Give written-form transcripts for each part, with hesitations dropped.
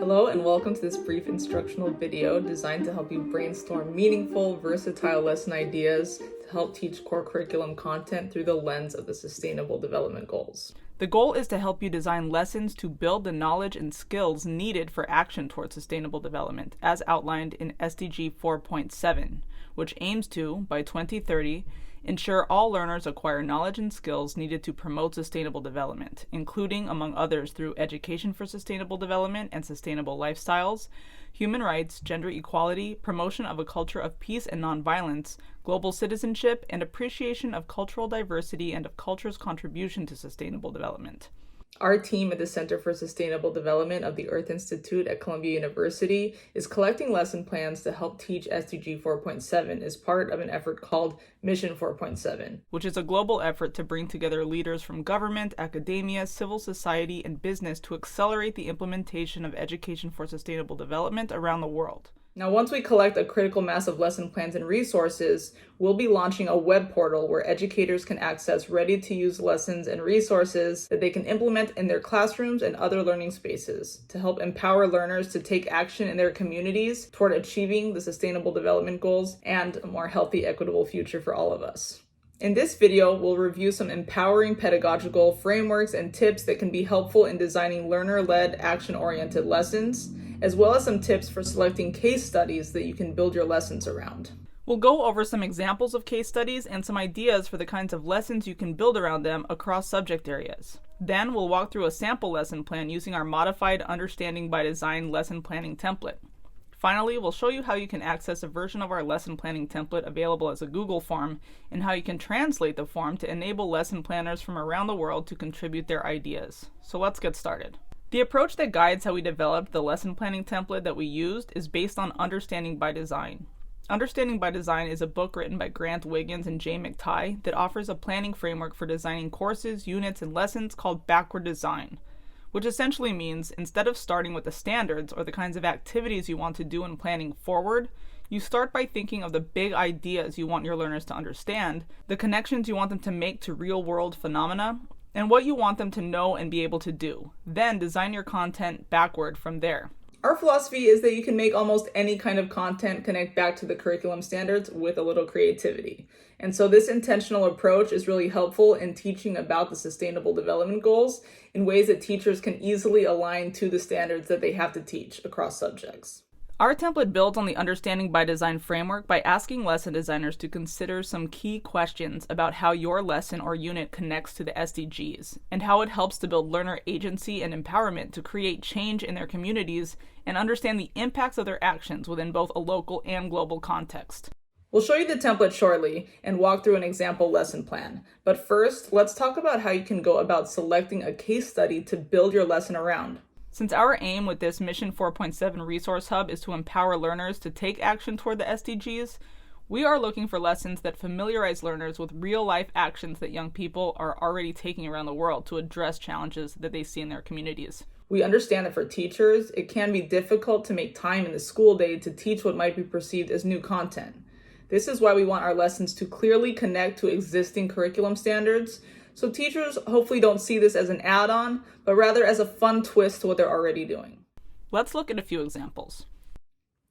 Hello and welcome to this brief instructional video designed to help you brainstorm meaningful, versatile lesson ideas to help teach core curriculum content through the lens of the Sustainable Development Goals. The goal is to help you design lessons to build the knowledge and skills needed for action towards sustainable development, as outlined in SDG 4.7, which aims to, by 2030, ensure all learners acquire knowledge and skills needed to promote sustainable development, including, among others, through education for sustainable development and sustainable lifestyles, human rights, gender equality, promotion of a culture of peace and nonviolence, global citizenship, and appreciation of cultural diversity and of culture's contribution to sustainable development. Our team at the Center for Sustainable Development of the Earth Institute at Columbia University is collecting lesson plans to help teach SDG 4.7 as part of an effort called Mission 4.7, which is a global effort to bring together leaders from government, academia, civil society, and business to accelerate the implementation of education for sustainable development around the world. Now, once we collect a critical mass of lesson plans and resources, we'll be launching a web portal where educators can access ready-to-use lessons and resources that they can implement in their classrooms and other learning spaces to help empower learners to take action in their communities toward achieving the Sustainable Development Goals and a more healthy, equitable future for all of us. In this video, we'll review some empowering pedagogical frameworks and tips that can be helpful in designing learner-led, action-oriented lessons, as well as some tips for selecting case studies that you can build your lessons around. We'll go over some examples of case studies and some ideas for the kinds of lessons you can build around them across subject areas. Then we'll walk through a sample lesson plan using our modified Understanding by Design lesson planning template. Finally, we'll show you how you can access a version of our lesson planning template available as a Google form and how you can translate the form to enable lesson planners from around the world to contribute their ideas. So let's get started. The approach that guides how we developed the lesson planning template that we used is based on Understanding by Design. Understanding by Design is a book written by Grant Wiggins and Jay McTighe that offers a planning framework for designing courses, units, and lessons called backward design, which essentially means instead of starting with the standards or the kinds of activities you want to do in planning forward, you start by thinking of the big ideas you want your learners to understand, the connections you want them to make to real-world phenomena, and what you want them to know and be able to do. Then design your content backward from there. Our philosophy is that you can make almost any kind of content connect back to the curriculum standards with a little creativity. And so this intentional approach is really helpful in teaching about the Sustainable Development Goals in ways that teachers can easily align to the standards that they have to teach across subjects. Our template builds on the Understanding by Design framework by asking lesson designers to consider some key questions about how your lesson or unit connects to the SDGs, and how it helps to build learner agency and empowerment to create change in their communities and understand the impacts of their actions within both a local and global context. We'll show you the template shortly and walk through an example lesson plan. But first, let's talk about how you can go about selecting a case study to build your lesson around. Since our aim with this Mission 4.7 Resource Hub is to empower learners to take action toward the SDGs, we are looking for lessons that familiarize learners with real-life actions that young people are already taking around the world to address challenges that they see in their communities. We understand that for teachers, it can be difficult to make time in the school day to teach what might be perceived as new content. This is why we want our lessons to clearly connect to existing curriculum standards, so teachers hopefully don't see this as an add-on, but rather as a fun twist to what they're already doing. Let's look at a few examples.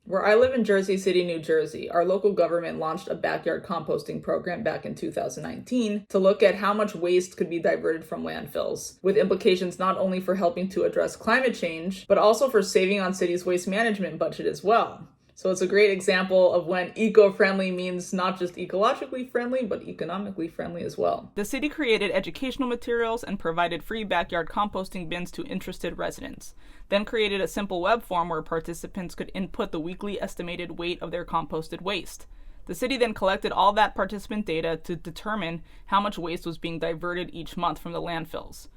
Where I live in Jersey City, New Jersey, our local government launched a backyard composting program back in 2019 to look at how much waste could be diverted from landfills, with implications not only for helping to address climate change, but also for saving on cities' waste management budget as well. So it's a great example of when eco-friendly means not just ecologically friendly, but economically friendly as well. The city created educational materials and provided free backyard composting bins to interested residents, then created a simple web form where participants could input the weekly estimated weight of their composted waste. The city then collected all that participant data to determine how much waste was being diverted each month from the landfills.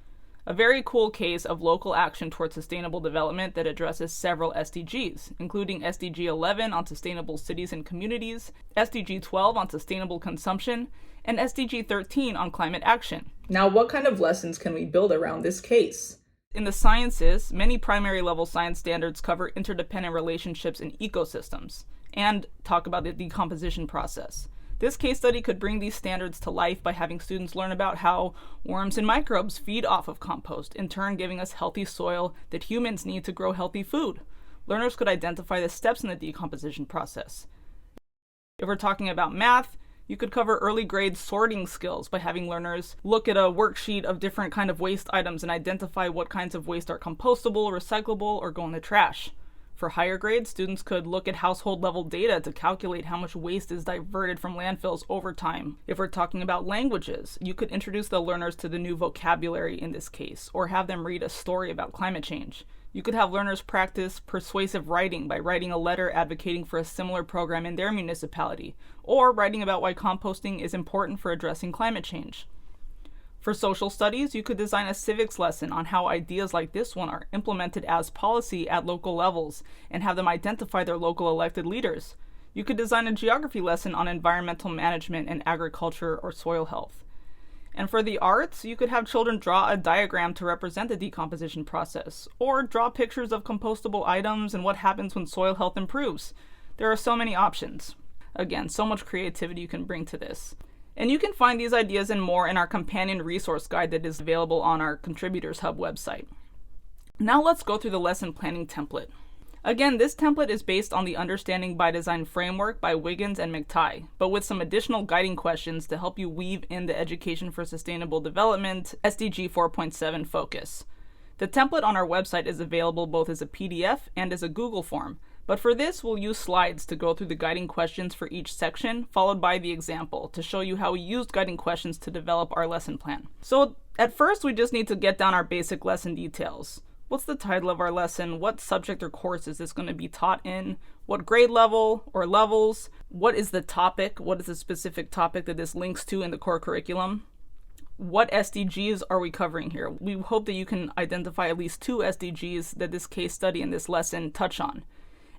A very cool case of local action towards sustainable development that addresses several SDGs, including SDG 11 on sustainable cities and communities, SDG 12 on sustainable consumption, and SDG 13 on climate action. Now, what kind of lessons can we build around this case? In the sciences, many primary level science standards cover interdependent relationships in ecosystems and talk about the decomposition process. This case study could bring these standards to life by having students learn about how worms and microbes feed off of compost, in turn giving us healthy soil that humans need to grow healthy food. Learners could identify the steps in the decomposition process. If we're talking about math, you could cover early grade sorting skills by having learners look at a worksheet of different kind of waste items and identify what kinds of waste are compostable, recyclable, or go in the trash. For higher grades, students could look at household level data to calculate how much waste is diverted from landfills over time. If we're talking about languages, you could introduce the learners to the new vocabulary in this case, or have them read a story about climate change. You could have learners practice persuasive writing by writing a letter advocating for a similar program in their municipality, or writing about why composting is important for addressing climate change. For social studies, you could design a civics lesson on how ideas like this one are implemented as policy at local levels and have them identify their local elected leaders. You could design a geography lesson on environmental management and agriculture or soil health. And for the arts, you could have children draw a diagram to represent the decomposition process, or draw pictures of compostable items and what happens when soil health improves. There are so many options. Again, so much creativity you can bring to this. And you can find these ideas and more in our companion resource guide that is available on our Contributors Hub website. Now let's go through the lesson planning template. Again, this template is based on the Understanding by Design framework by Wiggins and McTighe, but with some additional guiding questions to help you weave in the Education for Sustainable Development SDG 4.7 focus. The template on our website is available both as a PDF and as a Google form, but for this we'll use slides to go through the guiding questions for each section, followed by the example to show you how we used guiding questions to develop our lesson plan. So at first we just need to get down our basic lesson details. What's the title of our lesson? What subject or course is this going to be taught in? What grade level or levels? What is the topic? What is the specific topic that this links to in the core curriculum? What SDGs are we covering here? We hope that you can identify at least 2 SDGs that this case study and this lesson touch on.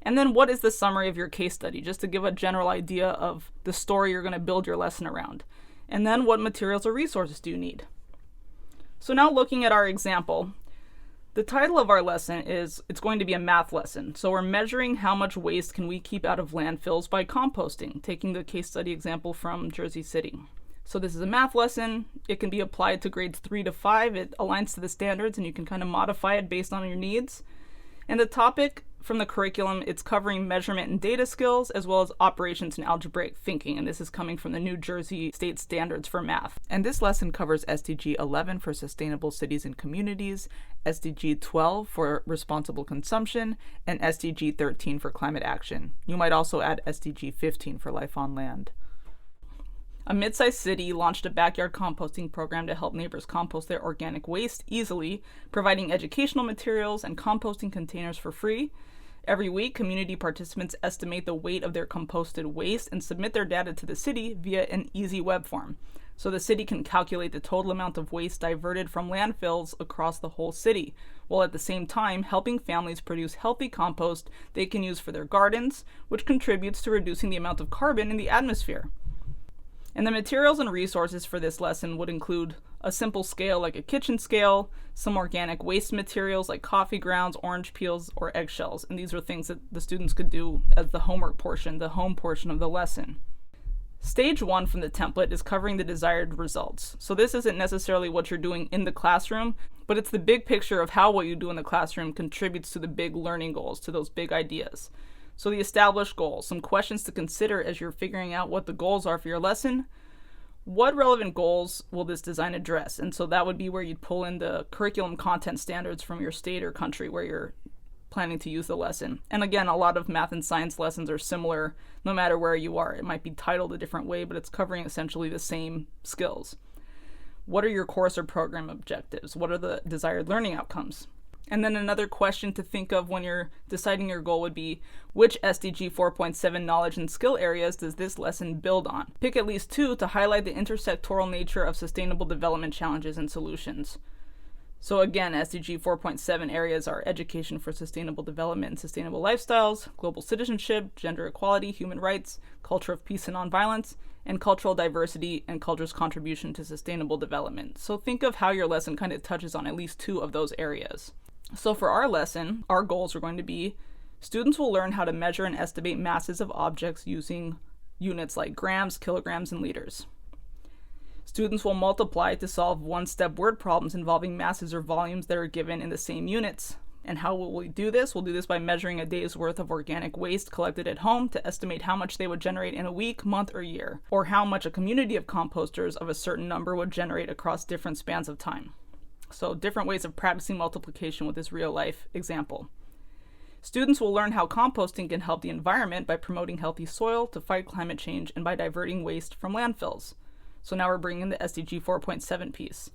And then what is the summary of your case study, just to give a general idea of the story you're going to build your lesson around. And then what materials or resources do you need? So now looking at our example, the title of our lesson is, it's going to be a math lesson. So we're measuring how much waste can we keep out of landfills by composting, taking the case study example from Jersey City. So this is a math lesson. It can be applied to grades 3 to 5. It aligns to the standards and you can kind of modify it based on your needs. And the topic from the curriculum, it's covering measurement and data skills, as well as operations and algebraic thinking, and this is coming from the New Jersey State Standards for Math. And this lesson covers SDG 11 for sustainable cities and communities, SDG 12 for responsible consumption, and SDG 13 for climate action. You might also add SDG 15 for life on land. A mid-sized city launched a backyard composting program to help neighbors compost their organic waste easily, providing educational materials and composting containers for free. Every week, community participants estimate the weight of their composted waste and submit their data to the city via an easy web form. So the city can calculate the total amount of waste diverted from landfills across the whole city, while at the same time helping families produce healthy compost they can use for their gardens, which contributes to reducing the amount of carbon in the atmosphere. And the materials and resources for this lesson would include a simple scale like a kitchen scale, some organic waste materials like coffee grounds, orange peels, or eggshells. And these are things that the students could do as the homework portion, the home portion of the lesson. Stage 1 from the template is covering the desired results. So this isn't necessarily what you're doing in the classroom, but it's the big picture of how what you do in the classroom contributes to the big learning goals, to those big ideas. So the established goals, some questions to consider as you're figuring out what the goals are for your lesson. What relevant goals will this design address? And so that would be where you'd pull in the curriculum content standards from your state or country where you're planning to use the lesson. And again, a lot of math and science lessons are similar no matter where you are. It might be titled a different way, but it's covering essentially the same skills. What are your course or program objectives? What are the desired learning outcomes? And then another question to think of when you're deciding your goal would be, which SDG 4.7 knowledge and skill areas does this lesson build on? Pick at least 2 to highlight the intersectoral nature of sustainable development challenges and solutions. So again, SDG 4.7 areas are education for sustainable development and sustainable lifestyles, global citizenship, gender equality, human rights, culture of peace and nonviolence, and cultural diversity and culture's contribution to sustainable development. So think of how your lesson kind of touches on at least 2 of those areas. So for our lesson, our goals are going to be, students will learn how to measure and estimate masses of objects using units like grams, kilograms, and liters. Students will multiply to solve one-step word problems involving masses or volumes that are given in the same units. And how will we do this? We'll do this by measuring a day's worth of organic waste collected at home to estimate how much they would generate in a week, month, or year, or how much a community of composters of a certain number would generate across different spans of time. So different ways of practicing multiplication with this real-life example. Students will learn how composting can help the environment by promoting healthy soil to fight climate change and by diverting waste from landfills. So now we're bringing in the SDG 4.7 piece.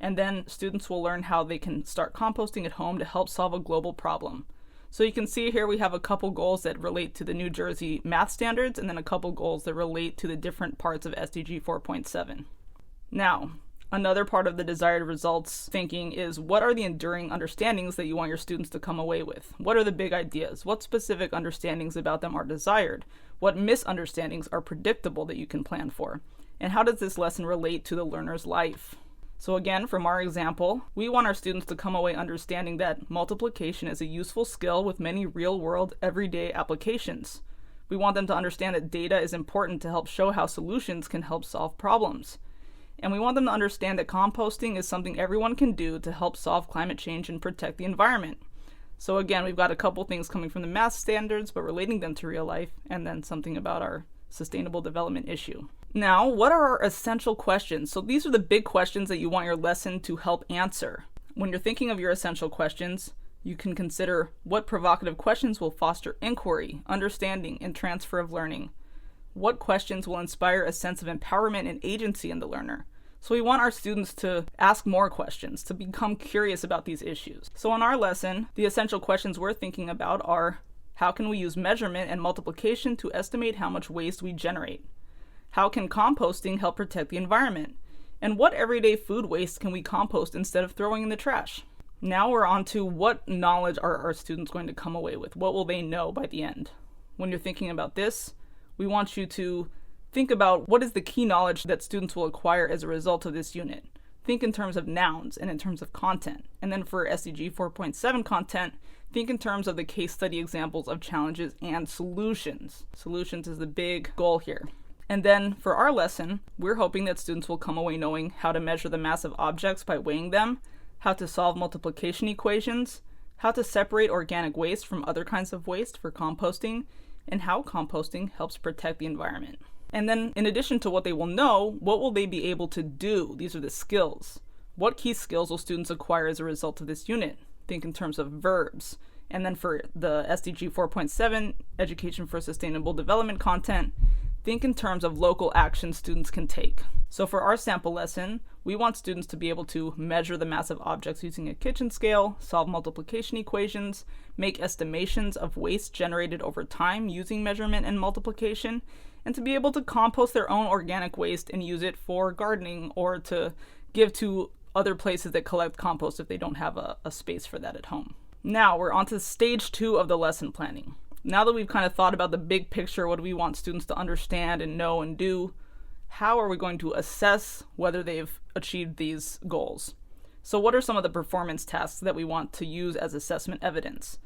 And then students will learn how they can start composting at home to help solve a global problem. So you can see here we have a couple goals that relate to the New Jersey math standards and then a couple goals that relate to the different parts of SDG 4.7. Now, another part of the desired results thinking is, what are the enduring understandings that you want your students to come away with? What are the big ideas? What specific understandings about them are desired? What misunderstandings are predictable that you can plan for? And how does this lesson relate to the learner's life? So again, from our example, we want our students to come away understanding that multiplication is a useful skill with many real-world, everyday applications. We want them to understand that data is important to help show how solutions can help solve problems. And we want them to understand that composting is something everyone can do to help solve climate change and protect the environment. So again, we've got a couple things coming from the math standards, but relating them to real life, and then something about our sustainable development issue. Now, what are our essential questions? So these are the big questions that you want your lesson to help answer. When you're thinking of your essential questions, you can consider what provocative questions will foster inquiry, understanding, and transfer of learning. What questions will inspire a sense of empowerment and agency in the learner? So we want our students to ask more questions, to become curious about these issues. So in our lesson, the essential questions we're thinking about are, how can we use measurement and multiplication to estimate how much waste we generate? How can composting help protect the environment? And what everyday food waste can we compost instead of throwing in the trash? Now we're on to what knowledge are our students going to come away with? What will they know by the end? When you're thinking about this, we want you to think about what is the key knowledge that students will acquire as a result of this unit. Think in terms of nouns and in terms of content. And then for SDG 4.7 content, think in terms of the case study examples of challenges and solutions. Solutions is the big goal here. And then for our lesson, we're hoping that students will come away knowing how to measure the mass of objects by weighing them, how to solve multiplication equations, how to separate organic waste from other kinds of waste for composting, and how composting helps protect the environment. And then in addition to what they will know, what will they be able to do? These are the skills. What key skills will students acquire as a result of this unit? Think in terms of verbs. And then for the SDG 4.7, Education for Sustainable Development content, think in terms of local actions students can take. So for our sample lesson, we want students to be able to measure the mass of objects using a kitchen scale, solve multiplication equations, make estimations of waste generated over time using measurement and multiplication, and to be able to compost their own organic waste and use it for gardening or to give to other places that collect compost if they don't have a space for that at home. Now we're on to stage 2 of the lesson planning. Now that we've kind of thought about the big picture, what do we want students to understand and know and do, how are we going to assess whether they've achieved these goals? So what are some of the performance tasks that we want to use as assessment evidence?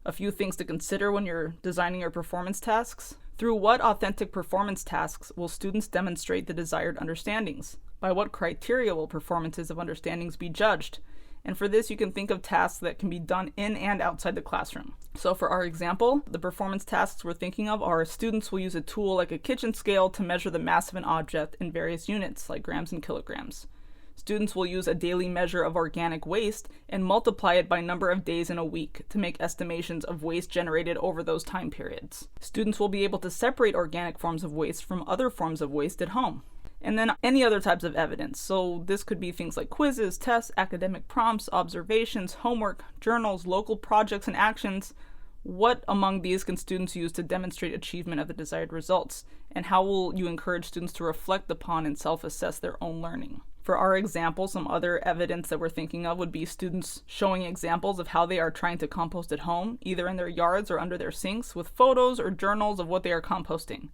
A few things to consider when you're designing your performance tasks. Through what authentic performance tasks will students demonstrate the desired understandings? By what criteria will performances of understandings be judged? And for this, you can think of tasks that can be done in and outside the classroom. So for our example, the performance tasks we're thinking of are students will use a tool like a kitchen scale to measure the mass of an object in various units, like grams and kilograms. Students will use a daily measure of organic waste and multiply it by number of days in a week to make estimations of waste generated over those time periods. Students will be able to separate organic forms of waste from other forms of waste at home. And then any other types of evidence. So this could be things like quizzes, tests, academic prompts, observations, homework, journals, local projects and actions. What among these can students use to demonstrate achievement of the desired results? And how will you encourage students to reflect upon and self-assess their own learning? For our example, some other evidence that we're thinking of would be students showing examples of how they are trying to compost at home, either in their yards or under their sinks, with photos or journals of what they are composting.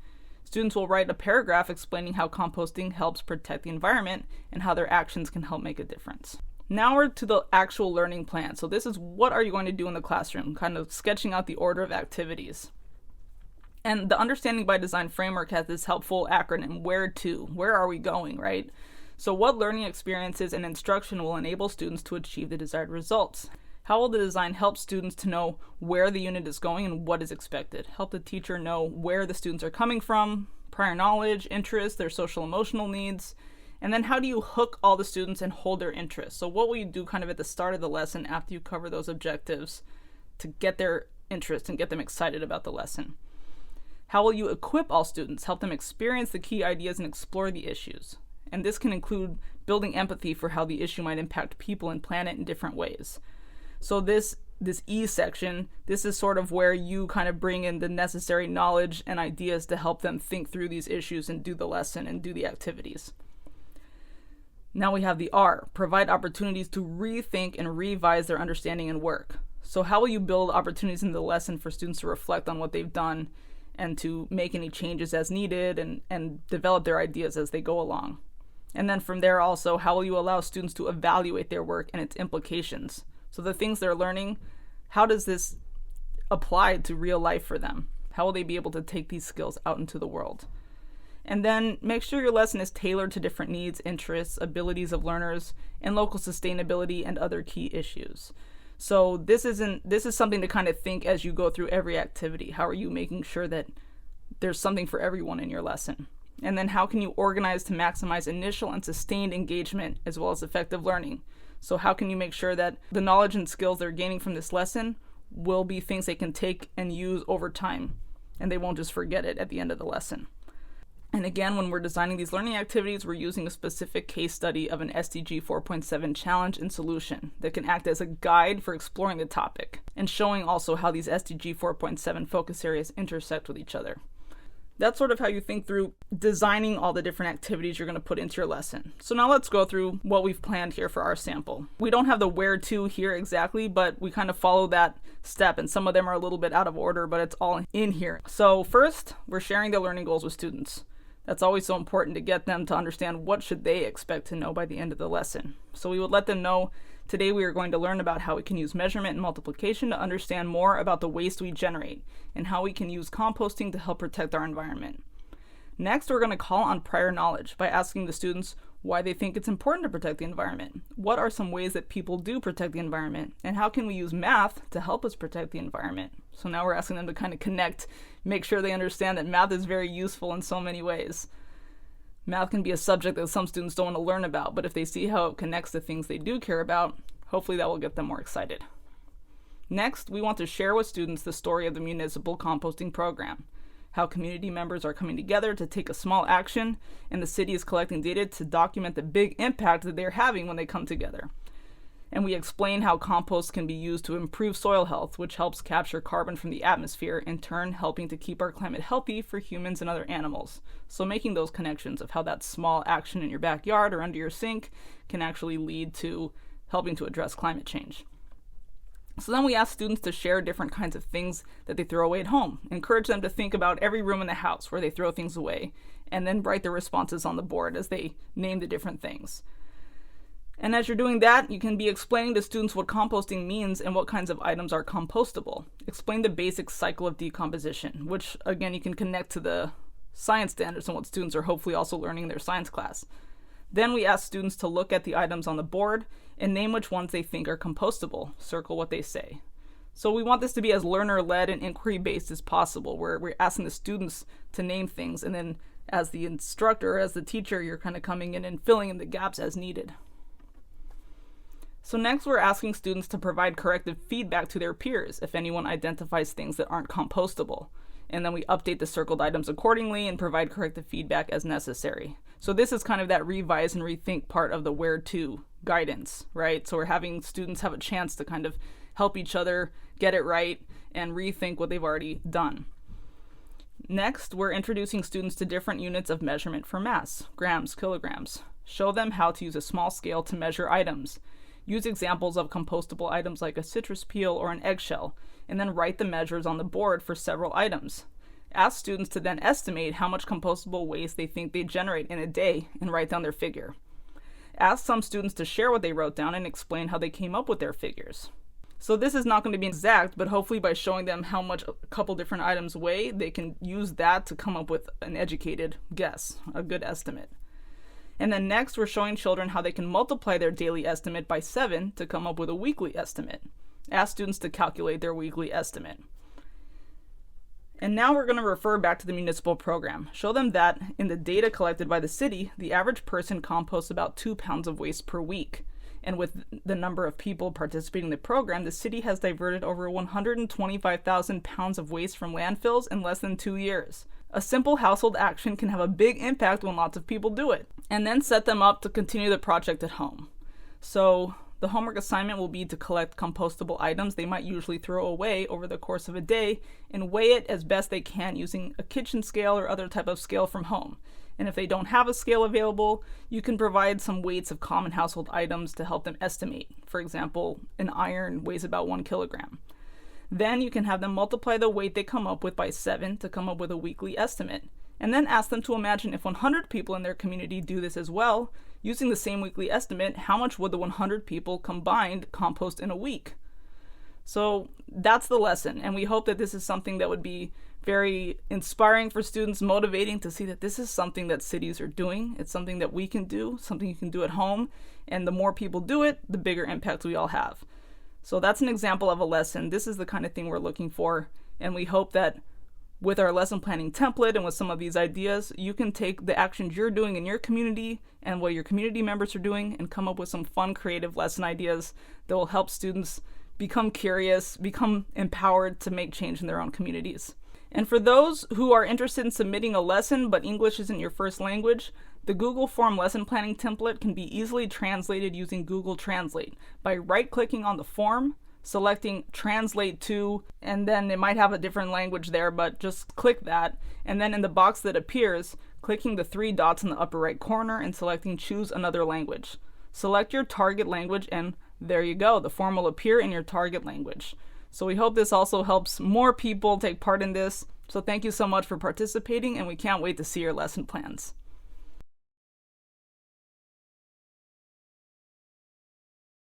Students will write a paragraph explaining how composting helps protect the environment and how their actions can help make a difference. Now we're to the actual learning plan. So this is what are you going to do in the classroom, kind of sketching out the order of activities. And the Understanding by Design framework has this helpful acronym, where to, where are we going, right? So what learning experiences and instruction will enable students to achieve the desired results? How will the design help students to know where the unit is going and what is expected? Help the teacher know where the students are coming from, prior knowledge, interests, their social emotional needs, and then how do you hook all the students and hold their interest? So what will you do kind of at the start of the lesson after you cover those objectives to get their interest and get them excited about the lesson? How will you equip all students, help them experience the key ideas and explore the issues? And this can include building empathy for how the issue might impact people and planet in different ways. So this E section, this is sort of where you kind of bring in the necessary knowledge and ideas to help them think through these issues and do the lesson and do the activities. Now we have the R, provide opportunities to rethink and revise their understanding and work. So how will you build opportunities in the lesson for students to reflect on what they've done and to make any changes as needed and develop their ideas as they go along? And then from there also, how will you allow students to evaluate their work and its implications? So the things they're learning, how does this apply to real life for them? How will they be able to take these skills out into the world? And then make sure your lesson is tailored to different needs, interests, abilities of learners, and local sustainability and other key issues. So this is something to kind of think as you go through every activity. How are you making sure that there's something for everyone in your lesson? And then how can you organize to maximize initial and sustained engagement as well as effective learning? So how can you make sure that the knowledge and skills they're gaining from this lesson will be things they can take and use over time, and they won't just forget it at the end of the lesson? And again, when we're designing these learning activities, we're using a specific case study of an SDG 4.7 challenge and solution that can act as a guide for exploring the topic and showing also how these SDG 4.7 focus areas intersect with each other. That's sort of how you think through designing all the different activities you're going to put into your lesson. So now let's go through what we've planned here for our sample. We don't have the where to here exactly, but we kind of follow that step, and some of them are a little bit out of order, but it's all in here. So first, we're sharing the learning goals with students. That's always so important to get them to understand what should they expect to know by the end of the lesson. So we would let them know, today we are going to learn about how we can use measurement and multiplication to understand more about the waste we generate and how we can use composting to help protect our environment. Next, we're going to call on prior knowledge by asking the students why they think it's important to protect the environment. What are some ways that people do protect the environment? And how can we use math to help us protect the environment? So now we're asking them to kind of connect, make sure they understand that math is very useful in so many ways. Math can be a subject that some students don't want to learn about, but if they see how it connects to things they do care about, hopefully that will get them more excited. Next, we want to share with students the story of the municipal composting program, how community members are coming together to take a small action, and the city is collecting data to document the big impact that they're having when they come together. And we explain how compost can be used to improve soil health, which helps capture carbon from the atmosphere, in turn helping to keep our climate healthy for humans and other animals. So making those connections of how that small action in your backyard or under your sink can actually lead to helping to address climate change. So then we ask students to share different kinds of things that they throw away at home. Encourage them to think about every room in the house where they throw things away, and then write their responses on the board as they name the different things. And as you're doing that, you can be explaining to students what composting means and what kinds of items are compostable. Explain the basic cycle of decomposition, which again you can connect to the science standards and what students are hopefully also learning in their science class. Then we ask students to look at the items on the board and name which ones they think are compostable. Circle what they say. So we want this to be as learner-led and inquiry-based as possible, where we're asking the students to name things, and then as the instructor, as the teacher, you're kind of coming in and filling in the gaps as needed. So next, we're asking students to provide corrective feedback to their peers if anyone identifies things that aren't compostable. And then we update the circled items accordingly and provide corrective feedback as necessary. So this is kind of that revise and rethink part of the where to guidance, right? So we're having students have a chance to kind of help each other get it right and rethink what they've already done. Next, we're introducing students to different units of measurement for mass, grams, kilograms. Show them how to use a small scale to measure items. Use examples of compostable items like a citrus peel or an eggshell, and then write the measures on the board for several items. Ask students to then estimate how much compostable waste they think they generate in a day and write down their figure. Ask some students to share what they wrote down and explain how they came up with their figures. So this is not going to be exact, but hopefully by showing them how much a couple different items weigh, they can use that to come up with an educated guess, a good estimate. And then next, we're showing children how they can multiply their daily estimate by 7 to come up with a weekly estimate. Ask students to calculate their weekly estimate. And now we're going to refer back to the municipal program. Show them that in the data collected by the city, the average person composts about 2 pounds of waste per week. And with the number of people participating in the program, the city has diverted over 125,000 pounds of waste from landfills in less than 2 years. A simple household action can have a big impact when lots of people do it. And then set them up to continue the project at home. So the homework assignment will be to collect compostable items they might usually throw away over the course of a day and weigh it as best they can using a kitchen scale or other type of scale from home. And if they don't have a scale available, you can provide some weights of common household items to help them estimate. For example, an iron weighs about 1 kilogram. Then you can have them multiply the weight they come up with by 7 to come up with a weekly estimate. And then ask them to imagine if 100 people in their community do this as well, using the same weekly estimate, how much would the 100 people combined compost in a week? So that's the lesson, and we hope that this is something that would be very inspiring for students, motivating to see that this is something that cities are doing. It's something that we can do, something you can do at home, and the more people do it, the bigger impact we all have. So that's an example of a lesson. This is the kind of thing we're looking for, and we hope that with our lesson planning template and with some of these ideas, you can take the actions you're doing in your community and what your community members are doing and come up with some fun, creative lesson ideas that will help students become curious, become empowered to make change in their own communities. And for those who are interested in submitting a lesson but English isn't your first language, the Google Form lesson planning template can be easily translated using Google Translate by right-clicking on the form, selecting Translate to, and then it might have a different language there, but just click that. And then in the box that appears, clicking the 3 dots in the upper right corner and selecting Choose Another Language. Select your target language and there you go. The form will appear in your target language. So we hope this also helps more people take part in this. So thank you so much for participating, and we can't wait to see your lesson plans.